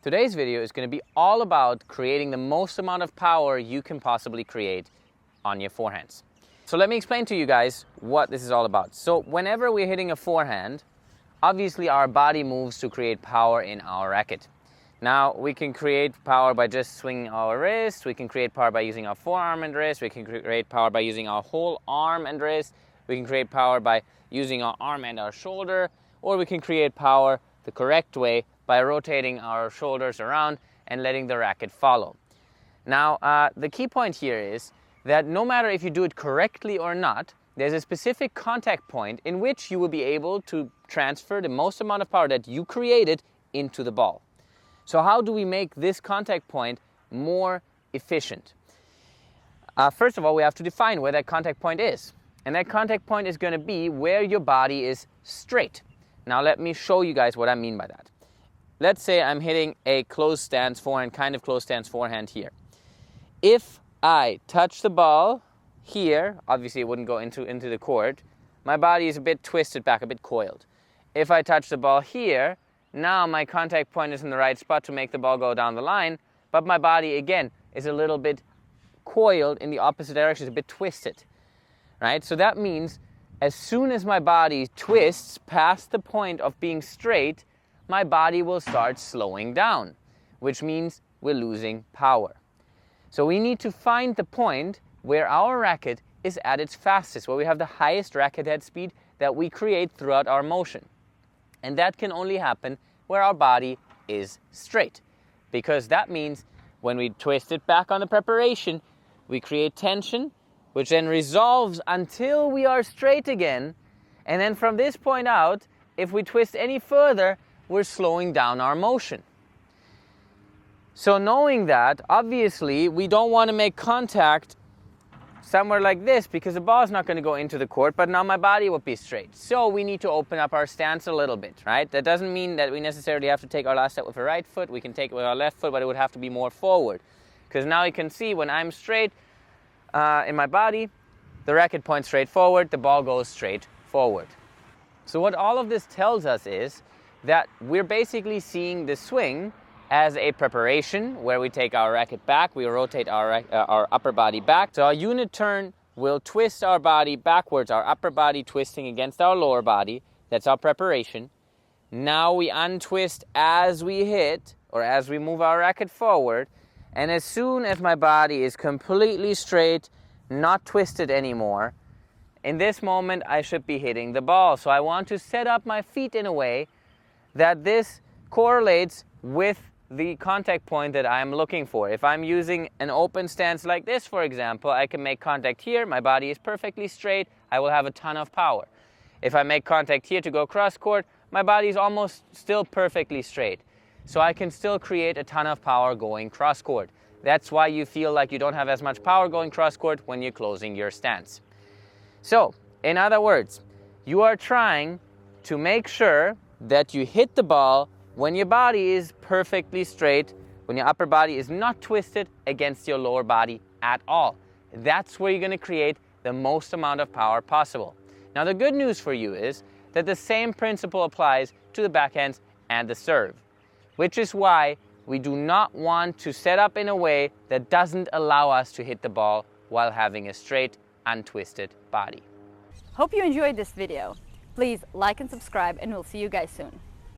Today's video is going to be all about creating the most amount of power you can possibly create on your forehands. So let me explain to you guys what this is all about. So whenever we're hitting a forehand, obviously our body moves to create power in our racket. Now we can create power by just swinging our wrist, we can create power by using our forearm and wrist, we can create power by using our whole arm and wrist, we can create power by using our arm and our shoulder, or we can create power the correct way by rotating our shoulders around and letting the racket follow. Now, the key point here is that no matter if you do it correctly or not, there's a specific contact point in which you will be able to transfer the most amount of power that you created into the ball. So how do we make this contact point more efficient? First of all, we have to define where that contact point is. And that contact point is going to be where your body is straight. Now let me show you guys what I mean by that. Let's say I'm hitting a closed stance forehand, kind of closed stance forehand here. If I touch the ball here, obviously it wouldn't go into the court, my body is a bit twisted back, a bit coiled. If I touch the ball here, now my contact point is in the right spot to make the ball go down the line, but my body again is a little bit coiled in the opposite direction, it's a bit twisted, right? So that means as soon as my body twists past the point of being straight, my body will start slowing down, which means we're losing power. So we need to find the point where our racket is at its fastest, where we have the highest racket head speed that we create throughout our motion. And that can only happen where our body is straight, because that means when we twist it back on the preparation, we create tension, which then resolves until we are straight again. And then from this point out, if we twist any further, we're slowing down our motion. So knowing that, obviously, we don't want to make contact somewhere like this because the ball is not going to go into the court, but now my body will be straight. So we need to open up our stance a little bit, right? That doesn't mean that we necessarily have to take our last step with the right foot. We can take it with our left foot, but it would have to be more forward. Because now you can see when I'm straight in my body, the racket points straight forward, the ball goes straight forward. So what all of this tells us is that we're basically seeing the swing as a preparation where we take our racket back, we rotate our upper body back. So our unit turn will twist our body backwards, our upper body twisting against our lower body. That's our preparation. Now we untwist as we hit or as we move our racket forward. And as soon as my body is completely straight, not twisted anymore, in this moment I should be hitting the ball. So I want to set up my feet in a way that this correlates with the contact point that I'm looking for. If I'm using an open stance like this, for example, I can make contact here, my body is perfectly straight, I will have a ton of power. If I make contact here to go cross court, my body is almost still perfectly straight. So I can still create a ton of power going cross court. That's why you feel like you don't have as much power going cross court when you're closing your stance. So, in other words, you are trying to make sure that you hit the ball when your body is perfectly straight, when your upper body is not twisted against your lower body at all. That's where you're going to create the most amount of power possible. Now the good news for you is that the same principle applies to the backhands and the serve, which is why we do not want to set up in a way that doesn't allow us to hit the ball while having a straight, untwisted body. Hope you enjoyed this video. Please like and subscribe, and we'll see you guys soon.